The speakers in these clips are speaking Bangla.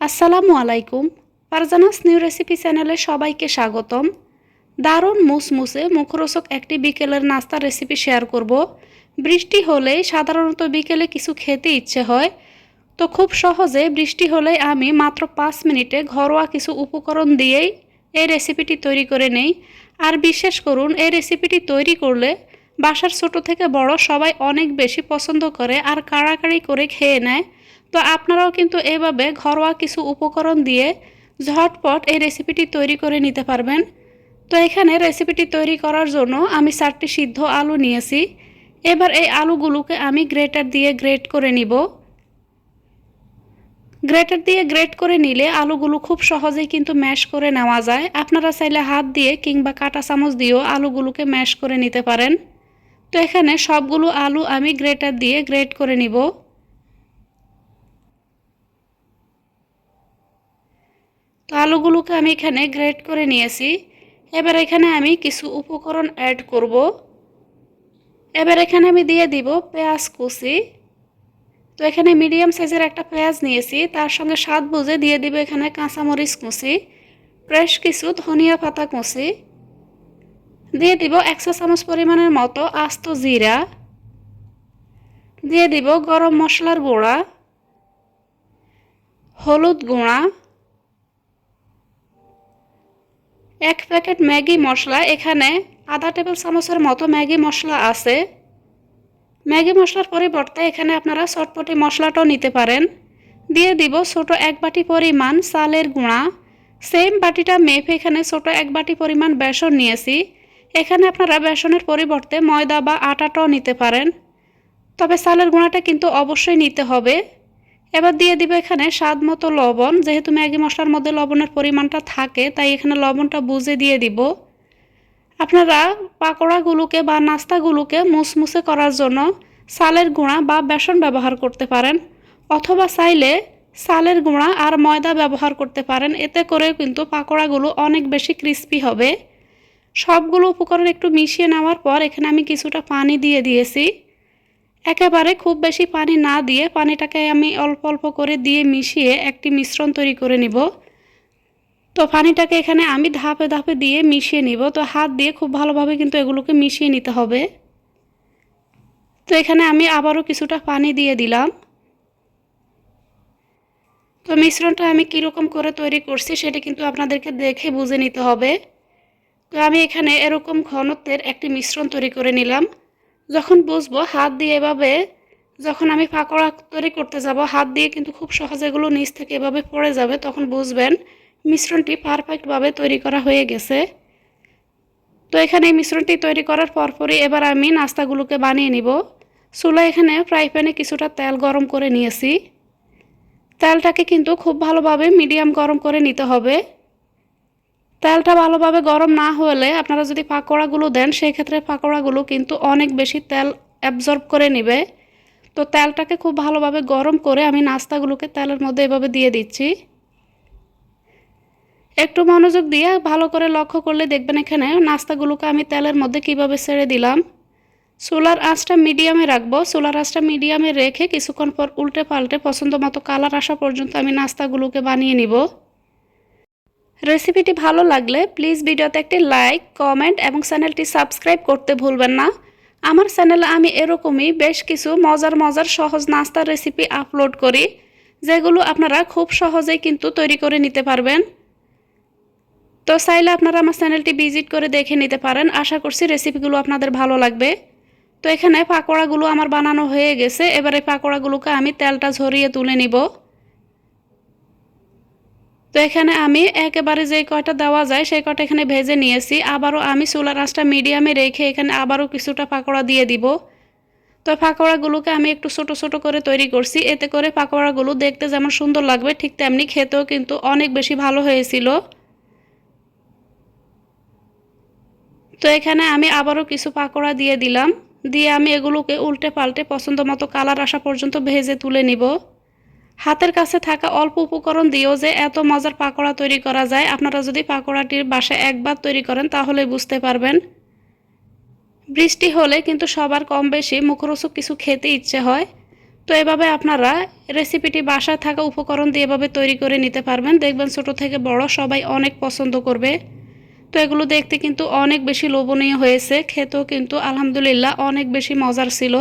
আসসালামু আলাইকুম। ফারজানাস নিউ রেসিপি চ্যানেলে সবাইকে স্বাগতম। দারুণ মুসমুসে মুখরোচক একটি বিকেলের নাস্তার রেসিপি শেয়ার করব। বৃষ্টি হলেই সাধারণত বিকেলে কিছু খেতে ইচ্ছে হয়, তো খুব সহজে বৃষ্টি হলেই আমি মাত্র 5 মিনিটে ঘরোয়া কিছু উপকরণ দিয়েই এই রেসিপিটি তৈরি করে নেই। আর বিশ্বাস করুন, এই রেসিপিটি তৈরি করলে বাসার ছোট থেকে বড় সবাই অনেক বেশি পছন্দ করে আর কাড়াকাড়ি করে খেয়ে নেয়। তো আপনারাও কিন্তু এভাবে ঘরোয়া কিছু উপকরণ দিয়ে ঝটপট এই রেসিপিটি তৈরি করে নিতে পারবেন। তো এখানে রেসিপিটি তৈরি করার জন্য আমি 4টি সিদ্ধ আলু নিয়েছি। এবার এই আলুগুলোকে আমি গ্রেটার দিয়ে গ্রেট করে নিব। গ্রেটার দিয়ে গ্রেট করে নিলে আলুগুলো খুব সহজেই কিন্তু ম্যাশ করে নেওয়া যায়। আপনারা চাইলে হাত দিয়ে কিংবা কাঁটা চামচ দিয়েও আলুগুলোকে ম্যাশ করে নিতে পারেন। তো এখানে সবগুলো আলু আমি গ্রেটার দিয়ে গ্রেট করে নিব। তো আলুগুলোকে আমি এখানে গ্রেট করে নিয়েছি। এবার এখানে আমি কিছু উপকরণ অ্যাড করব। এবার এখানে আমি দিয়ে দিব পেঁয়াজ কুচি। তো এখানে মিডিয়াম সাইজের একটা পেঁয়াজ নিয়েছি, তার সঙ্গে স্বাদ বুঝে দিয়ে দিব এখানে কাঁচামরিচ কুচি, ফ্রেশ কিছু ধনিয়া পাতা কুচি, দিয়ে দিব 1 চা চামচ পরিমাণের মতো আস্ত জিরা, দিয়ে দিব গরম মশলার গুঁড়া, হলুদ গুঁড়া, 1 প্যাকেট ম্যাগি মশলা। এখানে আধা টেবিল চামচের মতো ম্যাগি মশলা আছে। ম্যাগি মশলার পরিবর্তে এখানে আপনারা চটপটি মশলাটাও নিতে পারেন। দিয়ে দিব ছোট 1 বাটি পরিমাণ চালের গুঁড়া। সেম বাটিটা মেপে এখানে ছোট 1 বাটি পরিমাণ বেসন নিয়েছি। এখানে আপনারা বেসনের পরিবর্তে ময়দা বা আটাটাও নিতে পারেন, তবে চালের গুঁড়াটা কিন্তু অবশ্যই নিতে হবে। এবার দিয়ে দিব এখানে স্বাদ মতো লবণ। যেহেতু ম্যাগি মশলার মধ্যে লবণের পরিমাণটা থাকে, তাই এখানে লবণটা বুঝে দিয়ে দিব। আপনারা পাকোড়াগুলোকে বা নাস্তাগুলোকে মুসমুসে করার জন্য চালের গুঁড়া বা বেসন ব্যবহার করতে পারেন, অথবা চাইলে চালের গুঁড়া আর ময়দা ব্যবহার করতে পারেন। এতে করে কিন্তু পাকোড়াগুলো অনেক বেশি ক্রিস্পি হবে। সবগুলো উপকরণ একটু মিশিয়ে নেওয়ার পর এখানে আমি কিছুটা পানি দিয়ে দিয়েছি। একেবারে খুব বেশি পানি না দিয়ে পানিটাকে আমি অল্প অল্প করে দিয়ে মিশিয়ে একটি মিশ্রণ তৈরি করে নিব। তো পানিটাকে এখানে আমি ধাপে ধাপে দিয়ে মিশিয়ে নিব। তো হাত দিয়ে খুব ভালোভাবে কিন্তু এগুলোকে মিশিয়ে নিতে হবে। তো এখানে আমি আবারও কিছুটা পানি দিয়ে দিলাম। তো মিশ্রণটা আমি কীরকম করে তৈরি করছি সেটা কিন্তু আপনাদেরকে দেখে বুঝে নিতে হবে। তো আমি এখানে এরকম ঘনত্বের একটি মিশ্রণ তৈরি করে নিলাম। যখন বুঝবো হাত দিয়ে এভাবে, যখন আমি পাকোড়া তৈরি করতে যাব হাত দিয়ে কিন্তু খুব সহজে এগুলো নিচ থেকে এভাবে পড়ে যাবে, তখন বুঝবেন মিশ্রণটি পারফেক্টভাবে তৈরি করা হয়ে গেছে। তো এখানে এই মিশ্রণটি তৈরি করার পরপরই এবার আমি নাস্তাগুলোকে বানিয়ে নিব। চুলায় এখানে ফ্রাই প্যানে কিছুটা তেল গরম করে নিয়েছি। তেলটাকে কিন্তু খুব ভালোভাবে মিডিয়াম গরম করে নিতে হবে। তেলটা ভালোভাবে গরম না হলে আপনারা যদি পাকোড়াগুলো দেন, সেই ক্ষেত্রে পাকোড়াগুলো কিন্তু অনেক বেশি তেল অ্যাবজর্ব করে নেবে। তো তেলটাকে খুব ভালোভাবে গরম করে আমি নাস্তাগুলোকে তেলের মধ্যে এভাবে দিয়ে দিচ্ছি। একটু মনোযোগ দিয়ে ভালো করে লক্ষ্য করলে দেখবেন এখানে নাস্তাগুলোকে আমি তেলের মধ্যে কিভাবে ছেড়ে দিলাম। চুলার আঁচটা মিডিয়ামে রাখবো। চুলার আঁচটা মিডিয়ামে রেখে কিছুক্ষণ পর উল্টে পাল্টে পছন্দ মতো কালার আসা পর্যন্ত আমি নাস্তাগুলোকে বানিয়ে নিব। রেসিপিটি ভালো লাগলে প্লিজ ভিডিওতে একটি লাইক, কমেন্ট এবং চ্যানেলটি সাবস্ক্রাইব করতে ভুলবেন না। আমার চ্যানেলে আমি এরকমই বেশ কিছু মজার মজার সহজ নাস্তার রেসিপি আপলোড করি, যেগুলো আপনারা খুব সহজেই কিন্তু তৈরি করে নিতে পারবেন। তো চাইলে আপনারা আমার চ্যানেলটি ভিজিট করে দেখে নিতে পারেন। আশা করছি রেসিপিগুলো আপনাদের ভালো লাগবে। তো এখানে পাকোড়াগুলো আমার বানানো হয়ে গেছে। এবারে পাকোড়াগুলোকে আমি তেলটা ঝরিয়ে তুলে নিব। তো এখানে আমি একেবারে যে কয়টা দেওয়া যায় সেই কয়টা এখানে ভেজে নিয়েছি। আবারও আমি চুলার আঁচটা মিডিয়ামে রেখে এখানে আবারও কিছুটা পাকোড়া দিয়ে দিব। তো পাকোড়াগুলোকে আমি একটু ছোট ছোট করে তৈরি করছি। এতে করে পাকোড়াগুলো দেখতে যেমন সুন্দর লাগবে, ঠিক তেমনি খেতেও কিন্তু অনেক বেশি ভালো হয়েছিল। তো এখানে আমি আবারও কিছু পাকোড়া দিয়ে দিলাম। দিয়ে আমি এগুলোকে উল্টে পাল্টে পছন্দ মতো কালার আসা পর্যন্ত ভেজে তুলে নিব। হাতের কাছে থাকা অল্প উপকরণ দিয়েও যে এত মজার পাকোড়া তৈরি করা যায়, আপনারা যদি পাকোড়াটির বাসায় একবার তৈরি করেন তাহলে বুঝতে পারবেন। বৃষ্টি হলে কিন্তু সবার কম বেশি মুখরোচক কিছু খেতে ইচ্ছে হয়। তো এভাবে আপনারা রেসিপিটি বাসায় থাকা উপকরণ দিয়ে এভাবে তৈরি করে নিতে পারবেন। দেখবেন ছোট থেকে বড় সবাই অনেক পছন্দ করবে। তো এগুলো দেখতে কিন্তু অনেক বেশি লোভনীয় হয়েছে, খেতেও কিন্তু আলহামদুলিল্লাহ অনেক বেশি মজার ছিল।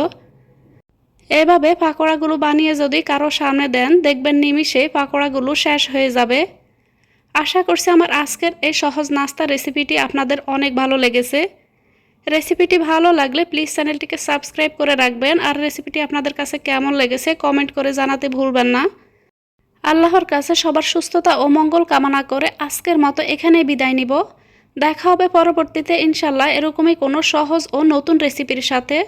এভাবে পাকোড়াগুলো বানিয়ে যদি কারো সামনে দেন, দেখবেন নিমিষে পাকোড়াগুলো শেষ হয়ে যাবে। আশা করছি আমার আজকের এই সহজ নাস্তা রেসিপিটি আপনাদের অনেক ভালো লেগেছে। রেসিপিটি ভালো লাগলে প্লিজ চ্যানেলটিকে সাবস্ক্রাইব করে রাখবেন, আর রেসিপিটি আপনাদের কাছে কেমন লেগেছে কমেন্ট করে জানাতে ভুলবেন না। আল্লাহর কাছে সবার সুস্থতা ও মঙ্গল কামনা করে আজকের মতো এখানেই বিদায় নিব। দেখা হবে পরবর্তীতে ইনশাল্লাহ এরকমই কোনো সহজ ও নতুন রেসিপির সাথে।